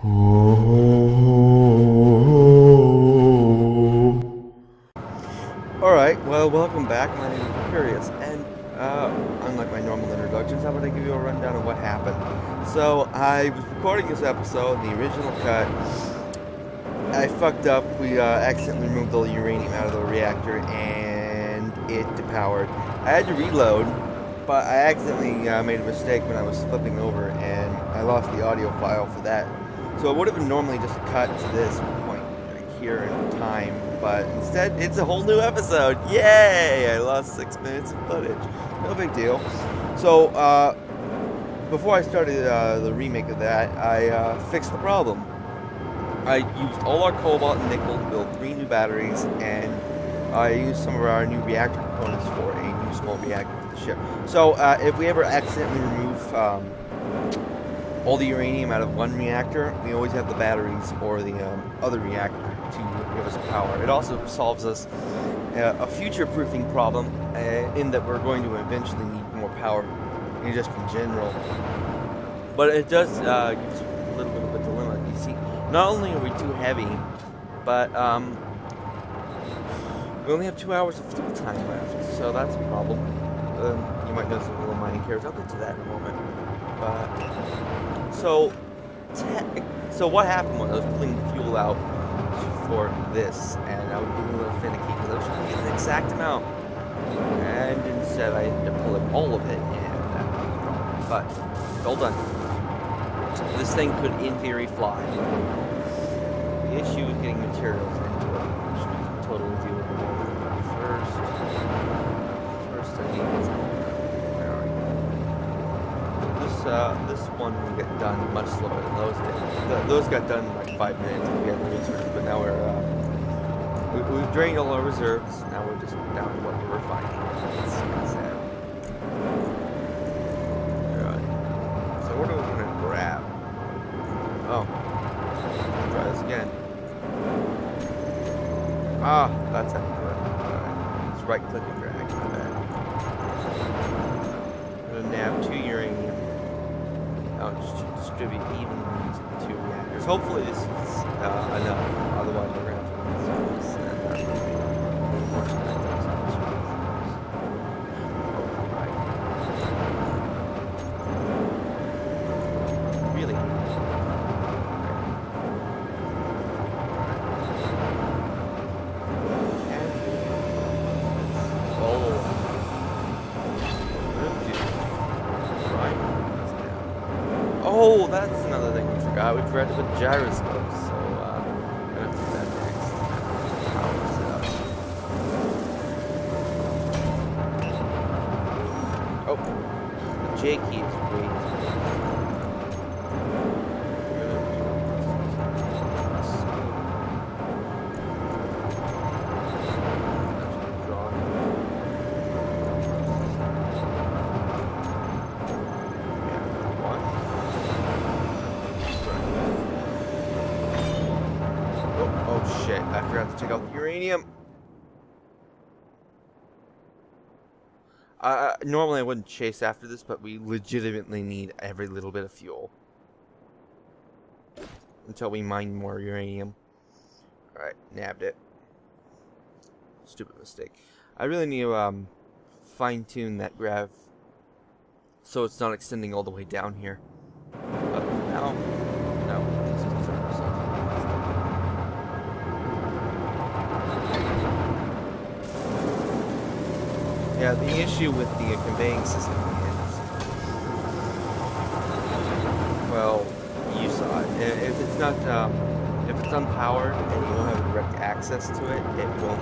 Alright, well, welcome back. My name is Vaperium, and unlike my normal introductions, I'm going to give you a rundown of what happened. So, I was recording this episode, the original cut. I fucked up. We accidentally removed all the uranium out of the reactor, and it depowered. I had to reload, but I accidentally made a mistake when I was flipping over, and I lost the audio file for that. So it would have been normally just cut to this point right here in time, but instead it's a whole new episode. Yay! I lost 6 minutes of footage. No big deal. So before I started the remake of that, I fixed the problem. I used all our cobalt and nickel to build 3 new batteries, and I used some of our new reactor components for a new small reactor for the ship. So if we ever accidentally remove all the uranium out of one reactor, we always have the batteries or the other reactor to give us power. It also solves us a future-proofing problem in that we're going to eventually need more power, just in general. But it does give us a little bit of a dilemma. You see, not only are we too heavy, but we only have 2 hours of fuel time left, so that's a problem. You might notice a little mining carriage. I'll get to that in a moment. So what happened was I was pulling fuel out for this, and I was getting a little finicky because I was trying to get the exact amount, and instead I ended up pulling all of it, and but it's all done. This thing could, in theory, fly. The issue is getting materials into it, which we can totally deal with. First I need this. This one will get done much slower than those did. Those got done in like 5 minutes if we had the research, but now we've drained all our reserves. Now we're just down to what we're refining. It's sad. Alright. So what are we gonna grab? Oh. Try this again. Ah, that's how you do it. Alright. Let's right click and drag. I'm gonna nab 2 uranium. I'll just distribute evenly to the 2 reactors. Hopefully this is enough. Otherwise we're going to have to send that. Really? Oh, that's another thing we forgot. We forgot to put gyroscopes, so I'm gonna do that next. Power setup. Oh, the J key is great. Shit, I forgot to check out the uranium. Normally I wouldn't chase after this, but we legitimately need every little bit of fuel until we mine more uranium. Alright, nabbed it. Stupid mistake. I really need to fine-tune that grav so it's not extending all the way down here. But now, no. This is the Yeah, the issue with the conveying system is, well, you saw it. If it's not, if it's unpowered and you don't have direct access to it, it won't.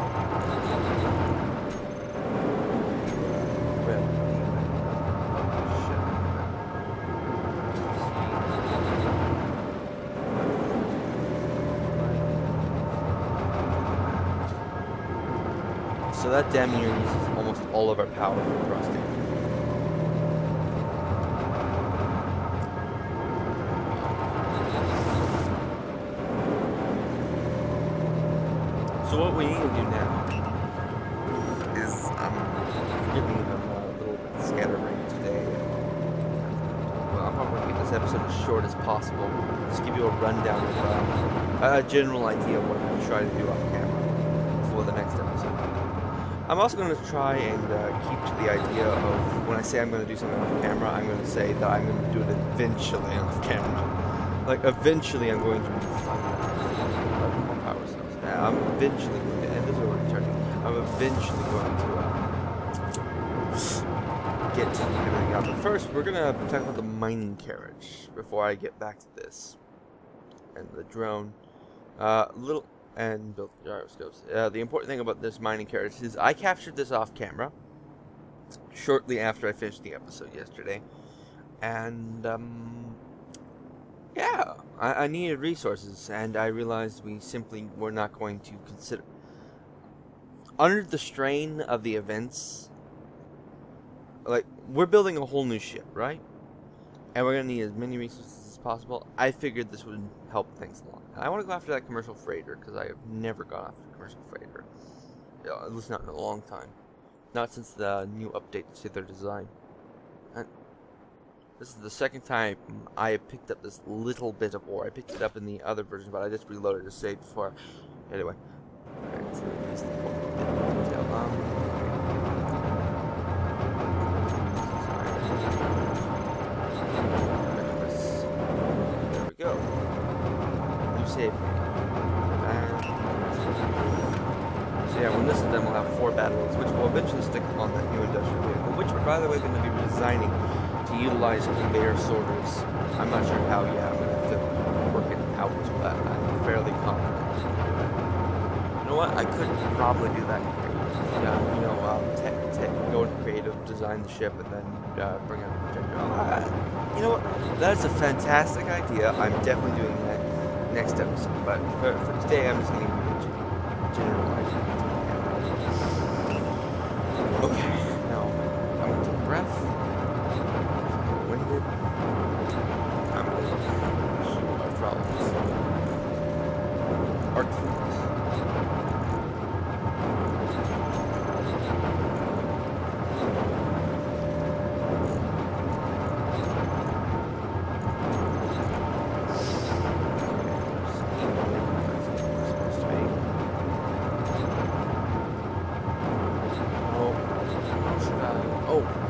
So that damn near uses almost all of our power for thrusting. So what we need to do now is, forgive me if I'm a little bit scatterbrained today. Well, I'm probably going to keep this episode as short as possible. Just give you a rundown of a general idea of what I'm going to try to do off camera for the next episode. I'm also going to try and keep to the idea of when I say I'm going to do something off camera, I'm going to say that I'm going to do it eventually off camera. Like, eventually I'm going to be more power cells. I'm eventually going to, and this is already charging, I'm eventually going to get everything out. But first, we're going to talk about the mining carriage before I get back to this. And the drone. And built gyroscopes. The important thing about this mining carriage is I captured this off camera shortly after I finished the episode yesterday. And, yeah, I needed resources, and I realized we simply were not going to consider... Under the strain of the events, like, we're building a whole new ship, right? And we're going to need as many resources as possible. I figured this would help things along. I want to go after that commercial freighter, because I have never gone after a commercial freighter. At least not in a long time. Not since the new update to their design. And this is the second time I have picked up this little bit of ore. I picked it up in the other version, but I just reloaded to save before. Anyway. Alright, so at least the important bit of detail. There we go. New save. So yeah, when this is done, we'll have 4 batteries, which will eventually stick on that new industrial vehicle, which we're, by the way, going to be redesigning to utilize conveyor sorters. I'm not sure how yet. I'm going to have to work it out, but I'm fairly confident. You know what? I could probably do that. Go into creative, design the ship, and then bring out the projector. You know what? That is a fantastic idea. I'm definitely doing that next episode. But for today, I'm just going to give you a general idea. Okay, now I'm going to take a breath. Winded. I'm going to show my problems. Arc Fleet.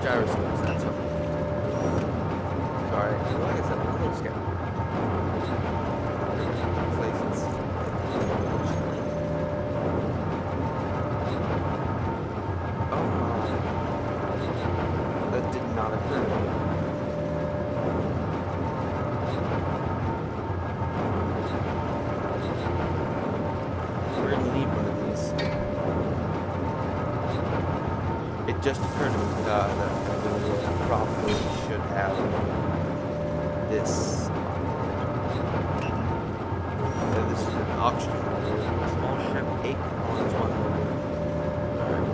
Gyroscopes, that's what. Sorry, like I said, I'm a little scared. Places. Oh my. That did not occur to me. We're gonna need one of these. It just occurred to me that we probably should have this. This is an auction. Small ship, 8 components, 1 motor. Alright.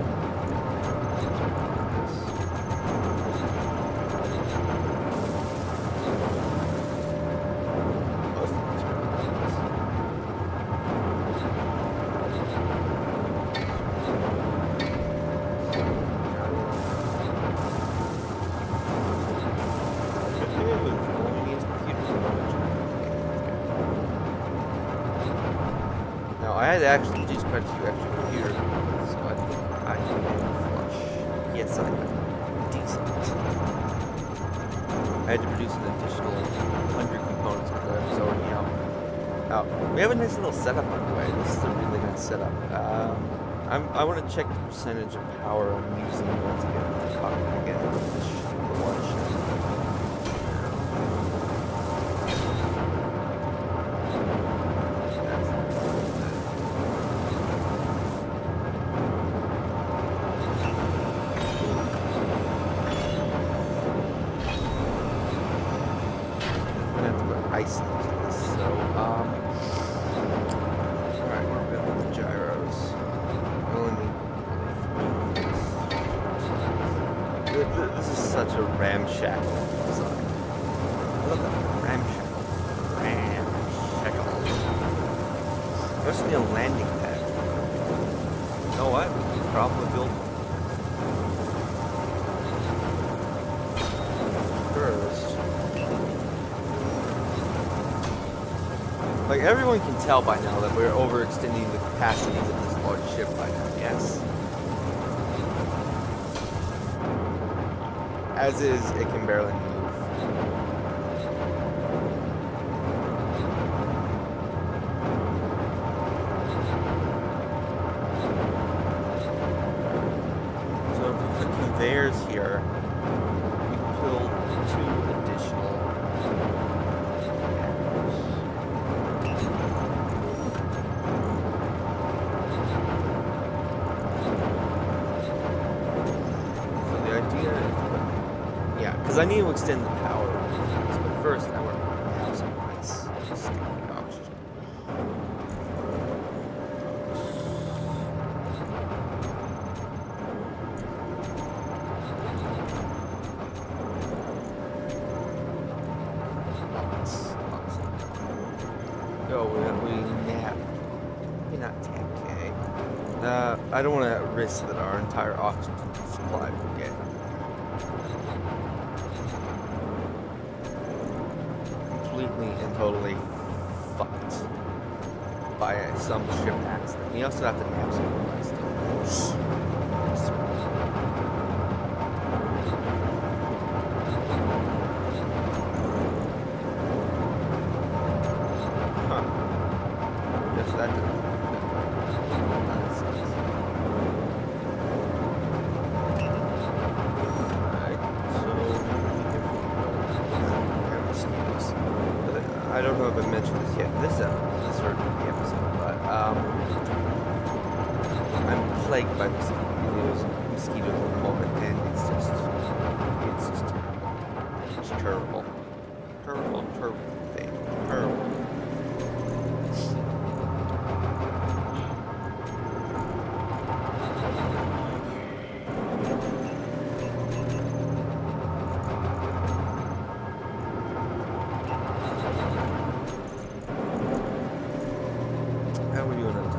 I had to actually use quite a few extra computers, so I think I can flush. Yes, I am. Decent. I had to produce an additional 100 components because I was already out. We have a nice little setup on the way. This is a really nice setup. I want to check the percentage of power I'm using once again. Again, the one ship. Ice into this, so, alright, we're good with the gyros. We only need really 3 of these. This is such a ramshackle design. I love that. Ramshackle. Must be a landing pad. You know what? We can probably build one. First. Like, everyone can tell by now that we're overextending the capacities of this large ship by now, yes? As is, it can barely move. So if we put conveyors here, we can build 2 additional. Because I need to extend the power. But first, I want to have some nice stupid oxygen. Go, we nap. Maybe not 10K. I don't want to risk that our entire oxygen supply will get completely and totally fucked by some ship accident. We also have to nap some stuff. Huh. Guess that didn't. I don't know if I mentioned this yet in this sort of episode, but I'm plagued by mosquitoes at the moment, and it's just terrible. It's terrible. Terrible thing. Terrible. How are we doing on time?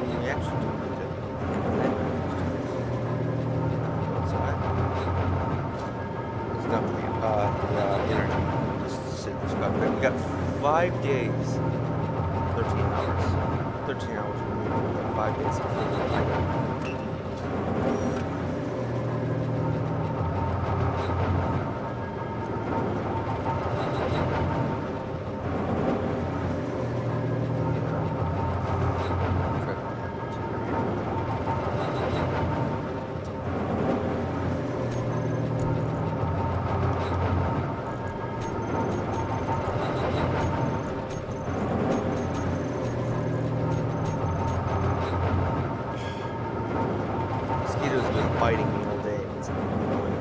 We actually do need to outside. It's not the energy. Just sit in this cockpit. We got 5 days, 13 hours. 13 hours. 5 days. Fighting me all day. It's annoying.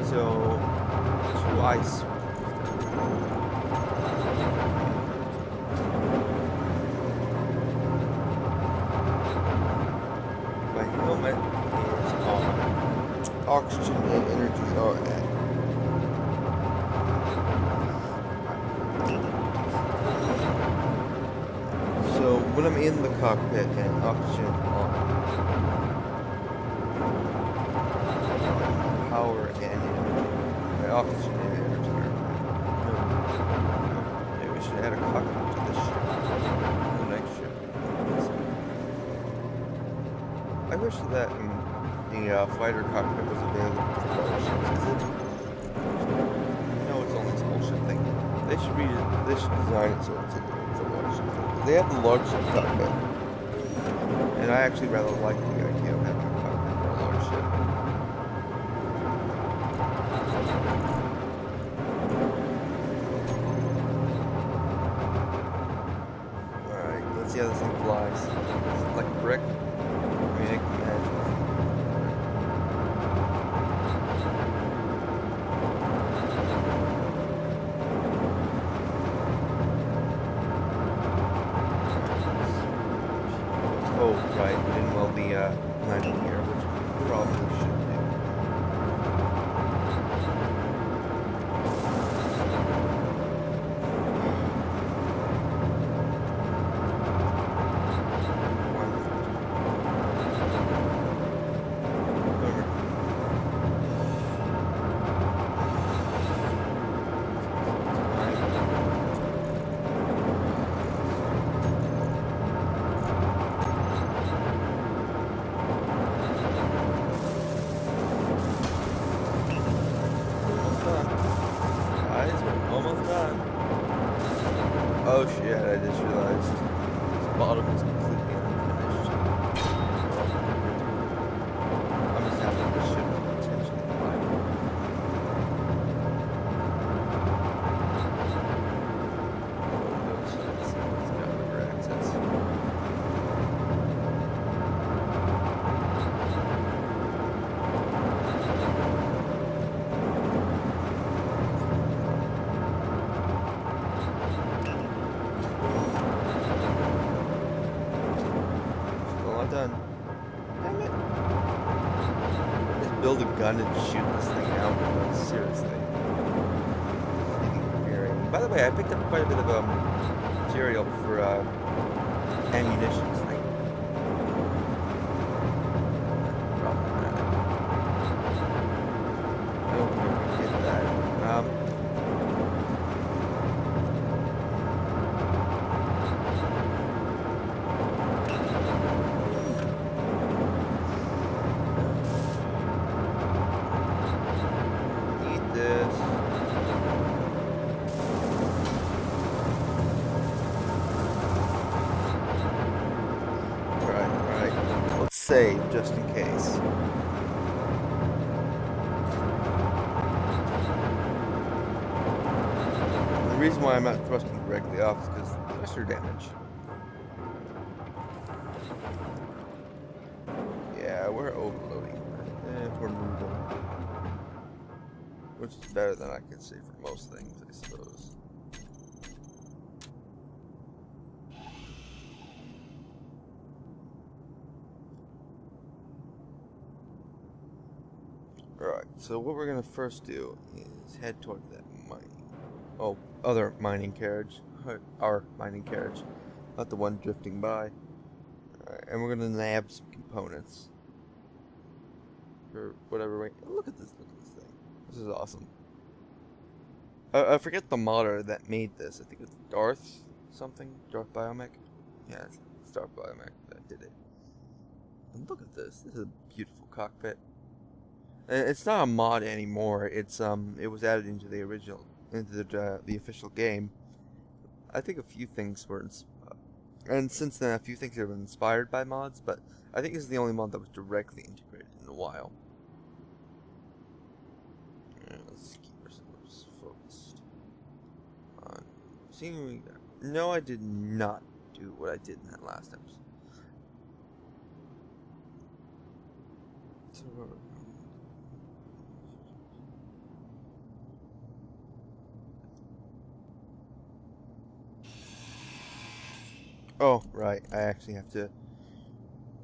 So, 2 ice. My helmet is on. Oxygen and energy are at. So, when I'm in the cockpit and oxygen on, power and energy. Oxygen and energy are maybe we should add a cockpit to this ship. The next ship. I wish that the fighter cockpit was available for large ships. Is it? No, it's only a small ship thing. They should design it so it's a large they have the large ship cockpit. And I actually rather like the idea of having a cockpit for a large ship. Alright, let's see how this thing flies. Is it like a brick? I mean, I can imagine. Oh, right, we didn't weld the landing gear, which we probably should do. Almost done. Oh shit, I just realized this bottom is completely unfinished. I'm just happy this ship is potentially viable. It's got river access. Done. Damn it. Just build a gun and shoot this thing out. Seriously. By the way, I picked up quite a bit of material for ammunition tonight. Problematic. I don't think I can get that. Save just in case. The reason why I'm not thrusting directly off is because thruster damage. Yeah, we're overloading. We're moving. Which is better than I can say for most things, I suppose. Alright, so what we're gonna first do is head toward that other mining carriage. Our mining carriage. Not the one drifting by. Alright, and we're gonna nab some components. For whatever way. Look at this thing. This is awesome. I forget the modder that made this. I think it's Darth something? Darth Biomech? Yeah, it's Darth Biomech that did it. And look at this. This is a beautiful cockpit. It's not a mod anymore. It's it was added into the the official game. I think a few things were, and since then a few things have been inspired by mods. But I think this is the only mod that was directly integrated in a while. Yeah, let's keep ourselves focused on seeing. No, I did not do what I did in that last episode. So. Oh, right. I actually have to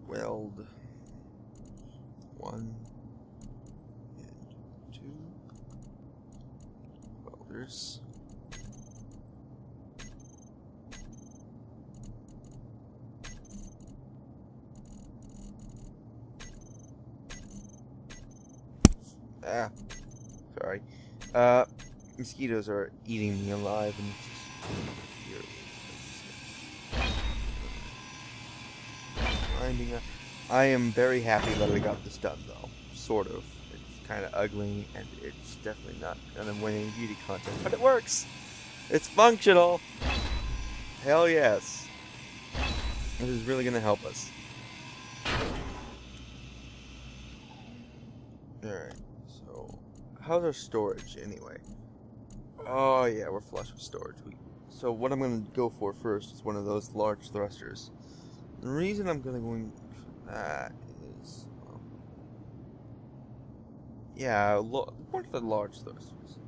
weld 1 and 2 welders. Ah, sorry. Mosquitoes are eating me alive and I am very happy that I got this done, though. Sort of. It's kind of ugly, and it's definitely not going to win any beauty contest, but it works! It's functional! Hell yes! This is really going to help us. Alright, so how's our storage anyway? Oh yeah, we're flush with storage. So what I'm going to go for first is one of those large thrusters. The reason I'm going to go for that is, yeah, one of the large thrusters.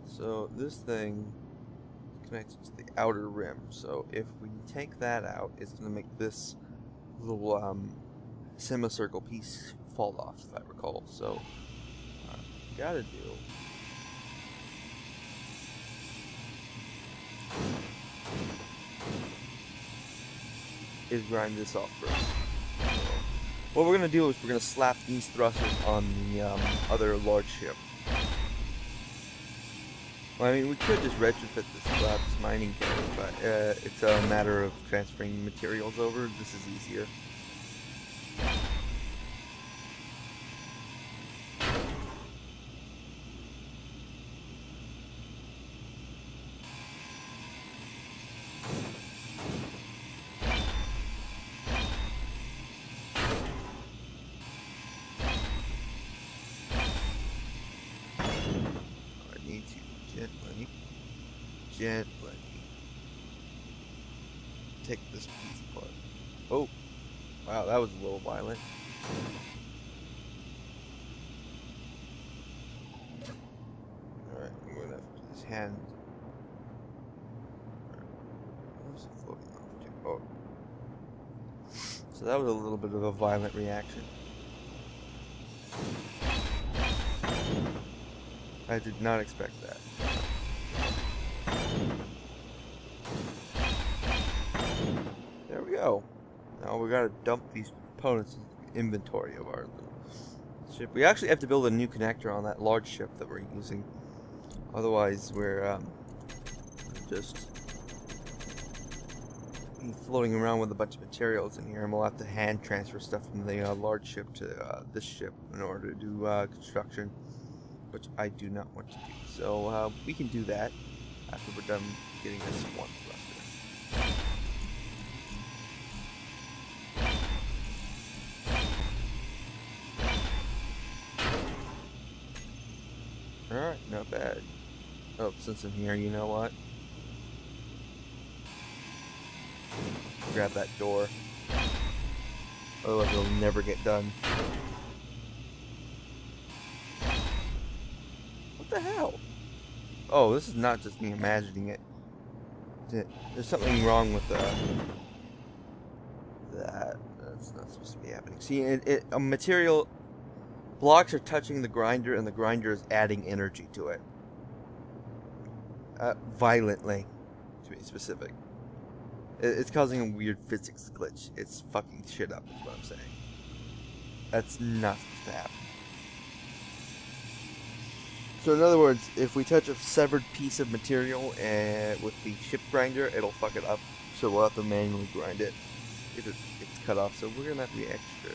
So this thing connects to the outer rim. So if we take that out, it's going to make this little semicircle piece fall off, if I recall. So what we gotta do is grind this off first. So what we're gonna do is we're gonna slap these thrusters on the other large ship. Well, I mean, we could just retrofit this mining carrier, but it's a matter of transferring materials over. This is easier. Gently take this piece apart. Oh, wow, that was a little violent. Alright, I'm gonna have to do this hand. Where's it floating off to? Oh. So that was a little bit of a violent reaction. I did not expect that. There we go. Now we gotta dump these components in the inventory of our little ship. We actually have to build a new connector on that large ship that we're using. Otherwise, we're just floating around with a bunch of materials in here, and we'll have to hand transfer stuff from the large ship to this ship in order to do construction, which I do not want to do. So we can do that after we're done getting this one thruster. Alright, not bad. Oh, since I'm here, you know what? Grab that door. Otherwise it'll never get done. What the hell? Oh, this is not just me imagining it. There's something wrong with that. That's not supposed to be happening. See, a material... Blocks are touching the grinder, and the grinder is adding energy to it. Violently, to be specific. It's causing a weird physics glitch. It's fucking shit up, is what I'm saying. That's not supposed to happen. So in other words, if we touch a severed piece of material with the ship grinder, it'll fuck it up. So we'll have to manually grind it if it's cut off. So we're going to have to be extra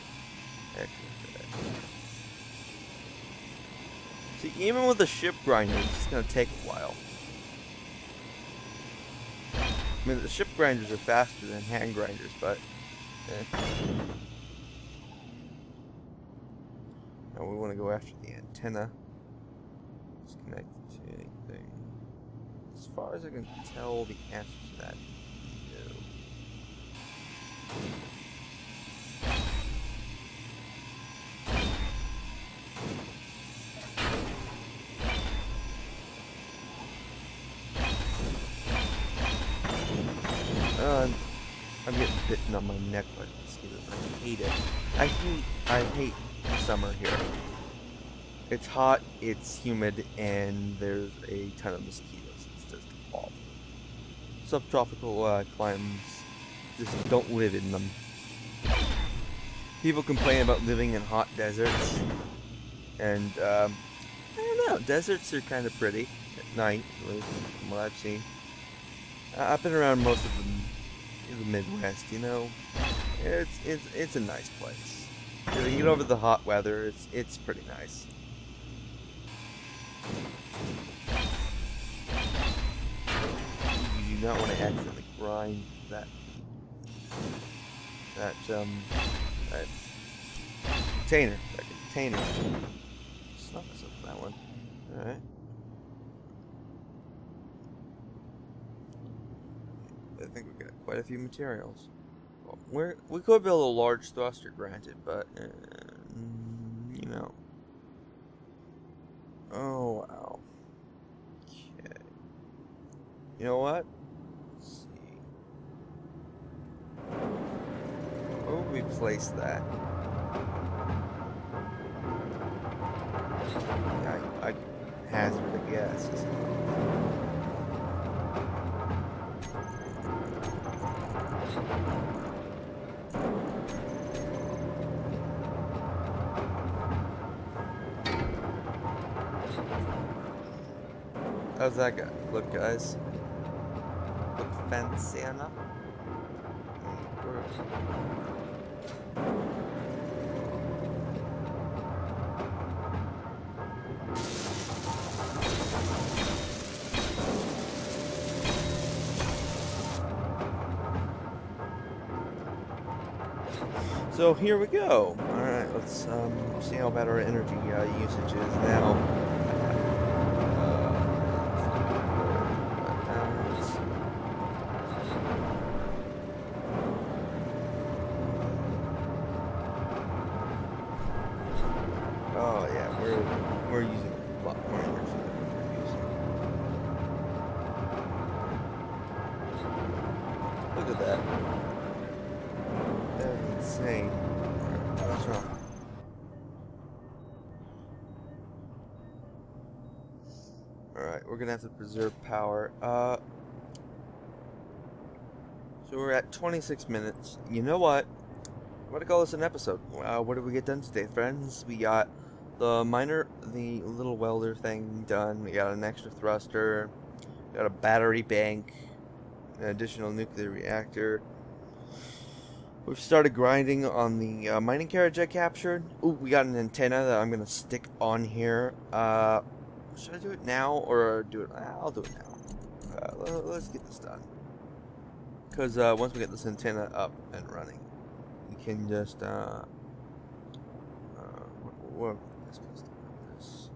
for that. See, even with the ship grinder, it's going to take a while. I mean, the ship grinders are faster than hand grinders, but... Now we want to go after the antenna. It's connected to anything. As far as I can tell, the answer to that is no. I'm getting bitten on my neck by mosquitoes. I hate it. I hate the summer here. It's hot, it's humid, and there's a ton of mosquitoes. It's just awful. Subtropical climes just don't live in them. People complain about living in hot deserts, and I don't know. Deserts are kind of pretty at night, at least from what I've seen. I've been around most of them in the Midwest, you know. It's a nice place. If you can get over the hot weather, it's pretty nice. do not want to accidentally grind that container. That container. Let's not mess up that one. Alright. I think we got quite a few materials. Well, we could build a large thruster, granted, but you know. Oh wow. Okay. You know what? Let's see. Where would we place that? I hazard a guess. How's that guy look, guys? Look fancy enough? So here we go. Alright, let's see how bad our energy usage is now. Oh yeah, we're using a lot more energy than we're using. Look at that. That's insane. What's wrong? Alright, we're gonna have to preserve power. So we're at 26 minutes. You know what? I'm gonna call this an episode. What did we get done today, friends? We got the little welder thing done. We got an extra thruster. We got a battery bank. An additional nuclear reactor. We've started grinding on the mining carriage I captured. Ooh, we got an antenna that I'm gonna stick on here. Should I do it now or do it? I'll do it now. Let's get this done. Because once we get this antenna up and running, we can just what am I supposed to do this?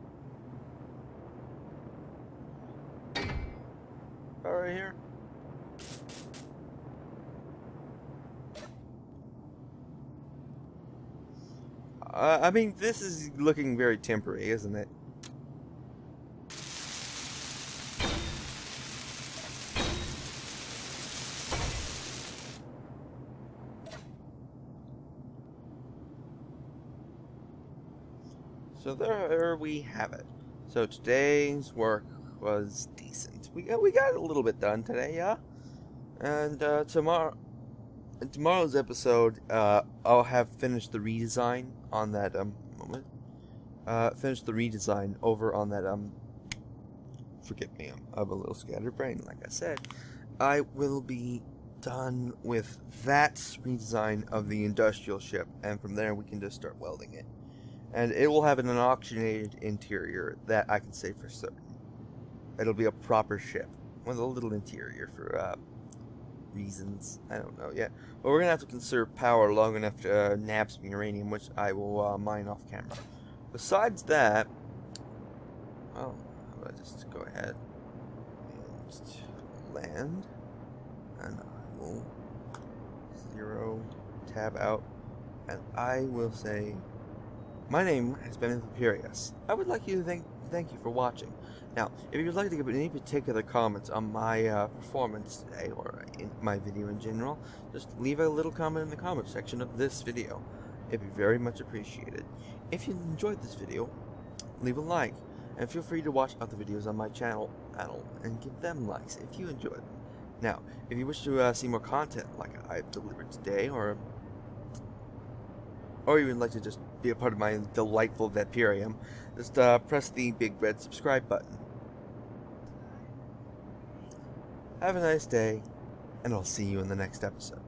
Right here. I mean, this is looking very temporary, isn't it? So there we have it. So today's work was decent. We got a little bit done today, yeah. And tomorrow's episode, I'll have finished the redesign on that finished the redesign over on that Forgive me, I'm a little scatterbrained. Like I said, I will be done with that redesign of the industrial ship, and from there we can just start welding it. And it will have an oxygenated interior, that I can say for certain. It'll be a proper ship with a little interior for reasons I don't know yet. But we're gonna have to conserve power long enough to nab some uranium, which I will mine off camera. Besides that, oh, how about I just go ahead and just land, and I will 0 tab out, and I will say, my name has been Vaperium. I would like you to thank you for watching. Now, if you'd like to give any particular comments on my performance today, or in my video in general, just leave a little comment in the comment section of this video. It'd be very much appreciated. If you enjoyed this video, leave a like, and feel free to watch other videos on my channel and give them likes if you enjoyed them. Now, if you wish to see more content like I've delivered today, or you would like to just be a part of my delightful Vaperium, just press the big red subscribe button. Have a nice day, and I'll see you in the next episode.